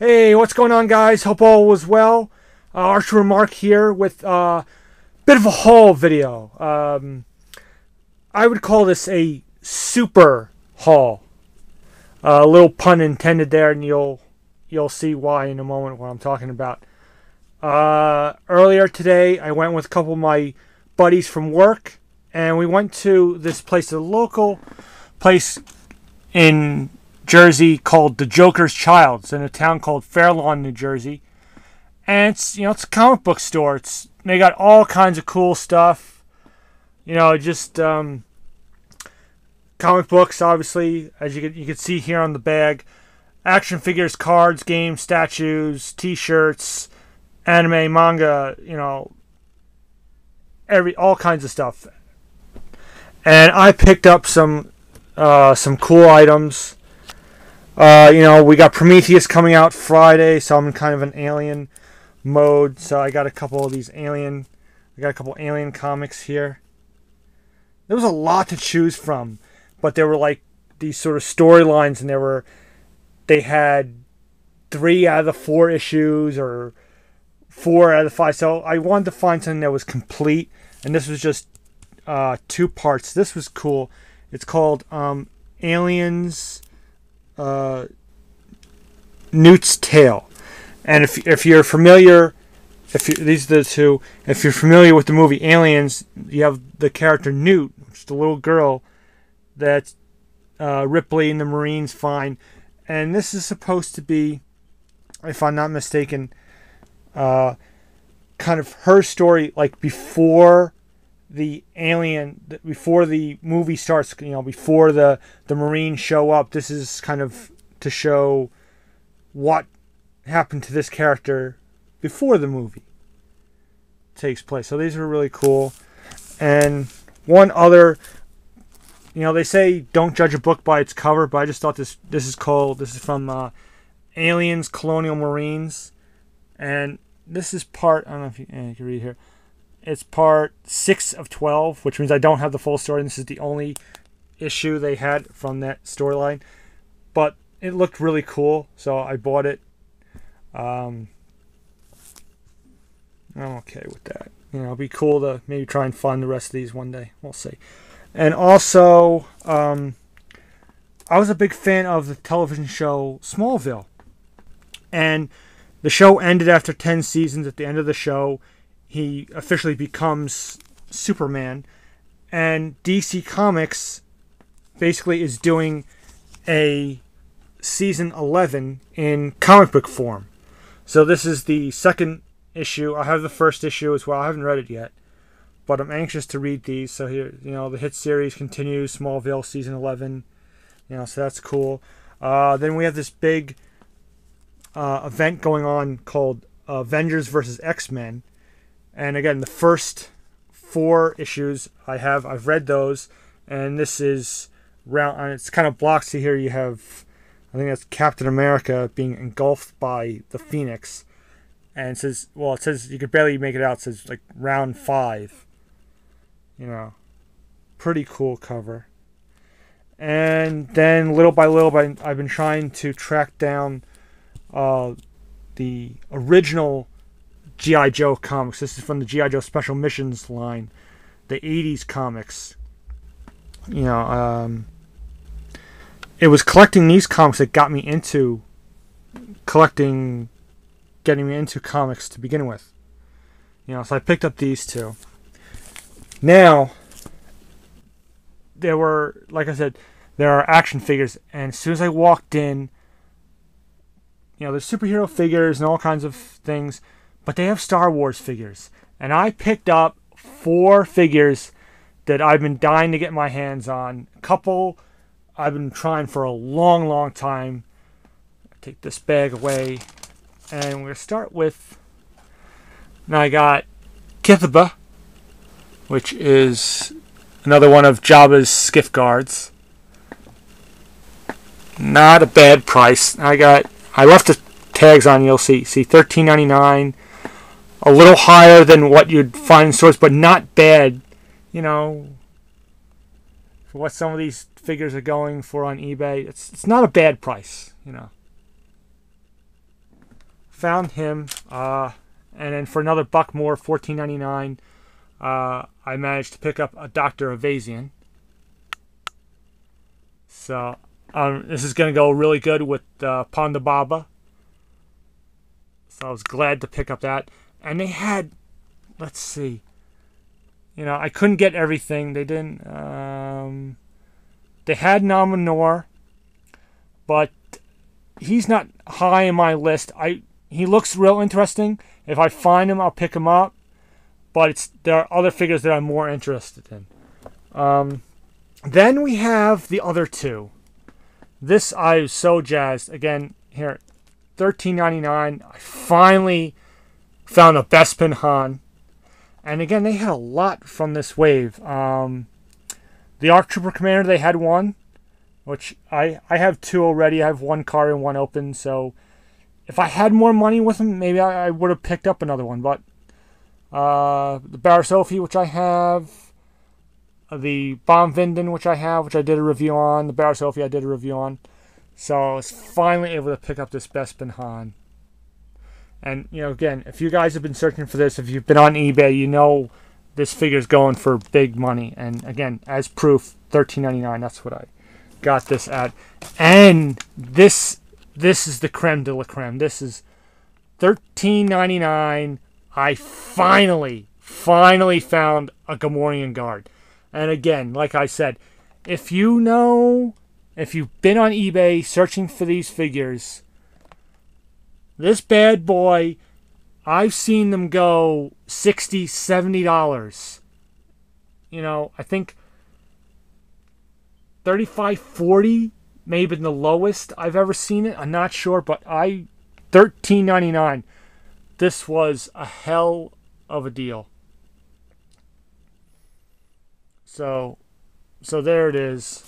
Hey, what's going on, guys? Hope all was well. Archer Remark here with a bit of a haul video. I would call this a super haul. A little pun intended there, and you'll see why in a moment what I'm talking about. Earlier today, I went with a couple of my buddies from work, and we went to this place, a local place in Jersey called the Joker's Child. It's in a town called Fair Lawn, New Jersey, and it's a comic book store. They got all kinds of cool stuff, just comic books, obviously, as you can see here on the bag, action figures, cards, games, statues, T-shirts, anime, manga, all kinds of stuff. And I picked up some cool items. We got Prometheus coming out Friday, so I'm in kind of an alien mode. So I got a couple of I got a couple alien comics here. There was a lot to choose from, but there were like these sort of storylines, and they had 3 out of the 4 issues or 4 out of the 5. So I wanted to find something that was complete, and this was just 2 parts. This was cool. It's called Aliens. Newt's Tale, and if you're familiar, these are the 2. If you're familiar with the movie Aliens, you have the character Newt, which is the little girl that Ripley and the Marines find, and this is supposed to be, if I'm not mistaken, kind of her story, like before the movie starts, before the Marines show up. This is kind of to show what happened to this character before the movie takes place. So these are really cool. And one other, they say don't judge a book by its cover, but I just thought this is from Aliens Colonial Marines, and this is part, I don't know if you can read here. It's part 6 of 12, which means I don't have the full story. And this is the only issue they had from that storyline. But it looked really cool, so I bought it. I'm okay with that. It'll be cool to maybe try and find the rest of these one day. We'll see. And also, I was a big fan of the television show Smallville. And the show ended after 10 seasons. At the end of the show, he officially becomes Superman, and DC Comics basically is doing a season 11 in comic book form. So this is the second issue. I have the first issue as well. I haven't read it yet, but I'm anxious to read these. So here, the hit series continues, Smallville season 11. So that's cool. Then we have this big event going on called Avengers vs. X-Men. And again, the first 4 issues I've read those, and this is round. It's kind of blocks here. You have, I think that's Captain America being engulfed by the Phoenix, and it says you could barely make it out. It says like round 5. Pretty cool cover. And then little by little, I've been trying to track down the original G.I. Joe comics. This is from the G.I. Joe Special Missions line, the 80s comics. It was collecting these comics that got me into getting me into comics to begin with. So I picked up these 2. Now, like I said, there are action figures, and as soon as I walked in, there's superhero figures and all kinds of things, but they have Star Wars figures. And I picked up 4 figures that I've been dying to get my hands on. A couple I've been trying for a long, long time. Take this bag away. And we're going to start with... Now I got Kithaba, which is another one of Jabba's skiff guards. Not a bad price. I left the tags on, you'll see $13.99. A little higher than what you'd find in stores, but not bad, for what some of these figures are going for on eBay. It's not a bad price, found him, and then for another buck more, $14.99, I managed to pick up a Dr. Avazian. So this is going to go really good with Ponda Baba. So I was glad to pick up that. And they had, let's see, I couldn't get everything. They didn't. They had Nominor, but he's not high in my list. He looks real interesting. If I find him, I'll pick him up. But there are other figures that I'm more interested in. Then we have the other two. This I was so jazzed. Again, here, $13.99. I finally found a Bespin Han. And again, they had a lot from this wave. The ARC Trooper Commander, they had one, which I have two already. I have one card and one open. So if I had more money with them, maybe I would have picked up another one. But the Barasophi, which I have, the Bomb Vinden, which I have, which I did a review on, the Barasophi I did a review on. So I was finally able to pick up this Bespin Han. And, again, if you guys have been searching for this, if you've been on eBay, this figure's going for big money. And, again, as proof, $13.99, that's what I got this at. And this is the creme de la creme. This is $13.99. I finally found a Gamorrean Guard. And again, like I said, if you've been on eBay searching for these figures, this bad boy, I've seen them go $60, $70. I think $35, $40 may have been the lowest I've ever seen it. I'm not sure, but $13.99. This was a hell of a deal. So there it is.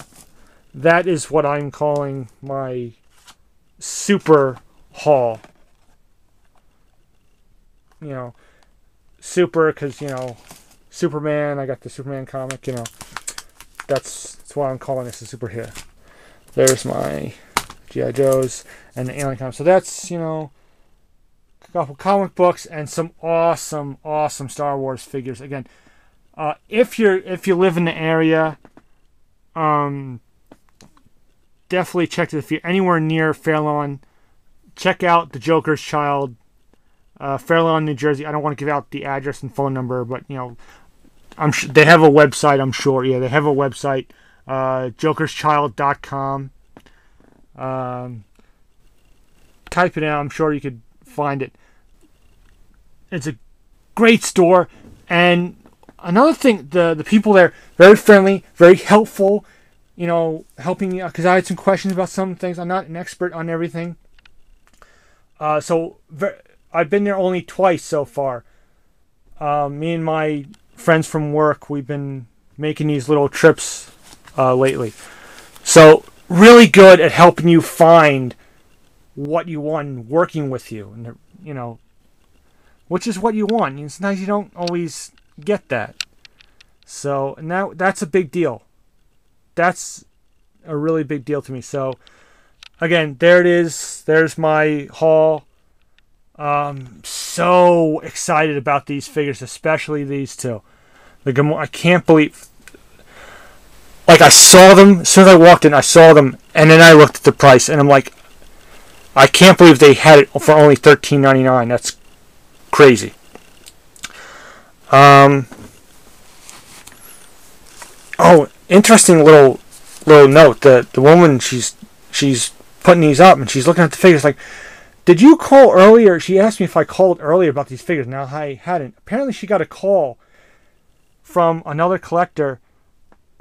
That is what I'm calling my super haul. Super because, Superman. I got the Superman comic, That's why I'm calling this a super hit. There's my G.I. Joes and the Alien comic. So that's, a couple comic books and some awesome Star Wars figures. Again, if you live in the area, definitely check it. If you're anywhere near Fairlawn, check out the Joker's Child, Fairlawn, New Jersey. I don't want to give out the address and phone number, but I'm sure they have a website. I'm sure, yeah, they have a website, jokerschild.com. Type it in. I'm sure you could find it. It's a great store, and another thing, the people there, very friendly, very helpful, helping me, because I had some questions about some things. I'm not an expert on everything. I've been there only twice so far. Me and my friends from work, we've been making these little trips lately. So, really good at helping you find what you want and working with you. And, which is what you want. It's nice you don't always get that. So, now that's a big deal. That's a really big deal to me. So, again, there it is. There's my haul. So excited about these figures, especially these two. I can't believe. Like, I saw them, as soon as I walked in, I saw them, and then I looked at the price, and I'm like, I can't believe they had it for only $13.99. That's crazy. Oh, interesting little note. The woman, she's putting these up, and she's looking at the figures like, did you call earlier? She asked me if I called earlier about these figures. Now, I hadn't. Apparently, she got a call from another collector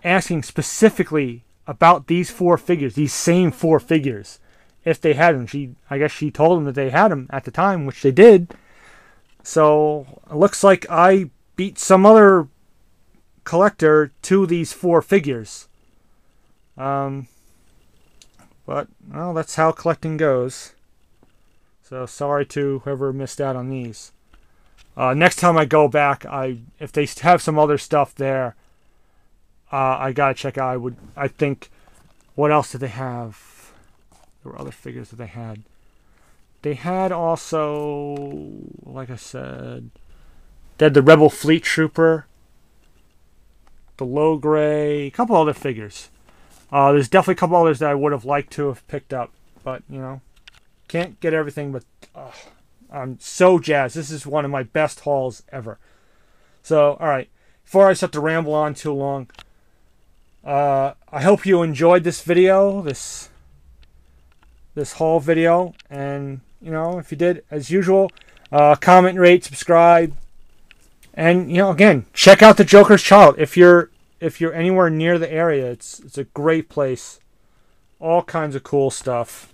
asking specifically about these four figures, these same four figures, if they had them. I guess she told them that they had them at the time, which they did. So, it looks like I beat some other collector to these four figures. But, well, that's how collecting goes. So sorry to whoever missed out on these. Next time I go back, if they have some other stuff there, I gotta check out. I think, what else did they have? There were other figures that they had. they had also, like I said, they had the Rebel Fleet Trooper, the Low Gray, a couple other figures. There's definitely a couple others that I would have liked to have picked up, but, you know, can't get everything, but I'm so jazzed. This is one of my best hauls ever. So, alright, before I start to ramble on too long, I hope you enjoyed this video, this haul video, and, you know, if you did, as usual, comment, rate, subscribe, and, you know, again, check out the Joker's Child. If you're anywhere near the area, it's a great place. All kinds of cool stuff.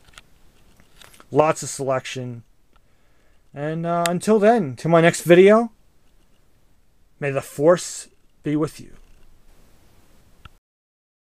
Lots of selection. And until then, to my next video, may the Force be with you.